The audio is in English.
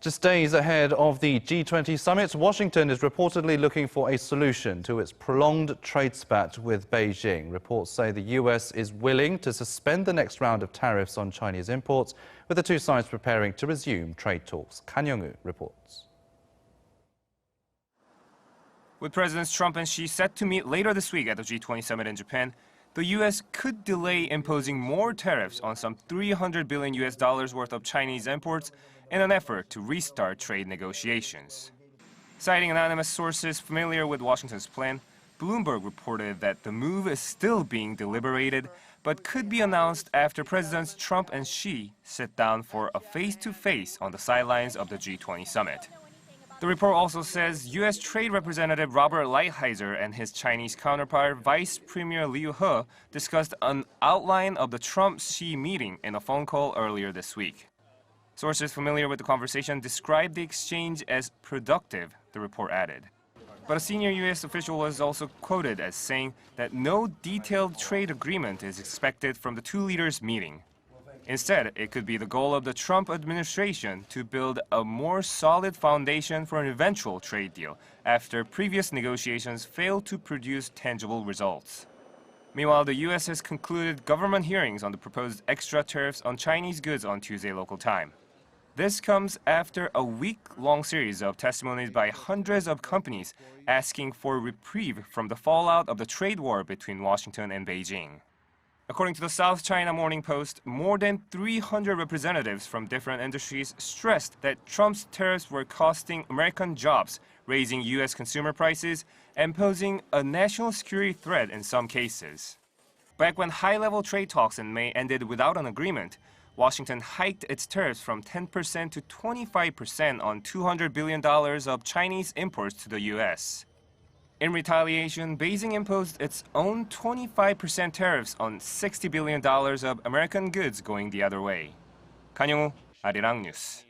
Just days ahead of the G20 summit, Washington is reportedly looking for a solution to its prolonged trade spat with Beijing. Reports say the U.S. is willing to suspend the next round of tariffs on Chinese imports, with the two sides preparing to resume trade talks. Hyeong-woo reports. With Presidents Trump and Xi set to meet later this week at the G20 summit in Japan, the U.S. could delay imposing more tariffs on some $300 billion worth of Chinese imports in an effort to restart trade negotiations. Citing anonymous sources familiar with Washington's plan, Bloomberg reported that the move is still being deliberated, but could be announced after Presidents Trump and Xi sit down for a face-to-face on the sidelines of the G20 summit. The report also says U.S. Trade Representative Robert Lighthizer and his Chinese counterpart, Vice Premier Liu He, discussed an outline of the Trump-Xi meeting in a phone call earlier this week. Sources familiar with the conversation described the exchange as productive, the report added. But a senior U.S. official was also quoted as saying that no detailed trade agreement is expected from the two leaders meeting. Instead, it could be the goal of the Trump administration to build a more solid foundation for an eventual trade deal after previous negotiations failed to produce tangible results. Meanwhile, the U.S. has concluded government hearings on the proposed extra tariffs on Chinese goods on Tuesday local time. This comes after a week-long series of testimonies by hundreds of companies asking for reprieve from the fallout of the trade war between Washington and Beijing. According to the South China Morning Post, more than 300 representatives from different industries stressed that Trump's tariffs were costing American jobs, raising U.S. consumer prices, and posing a national security threat in some cases. Back when high-level trade talks in May ended without an agreement, Washington hiked its tariffs from 10% to 25% on $200 billion of Chinese imports to the U.S. In retaliation, Beijing imposed its own 25% tariffs on $60 billion of American goods going the other way. Hyeong-woo, Arirang News.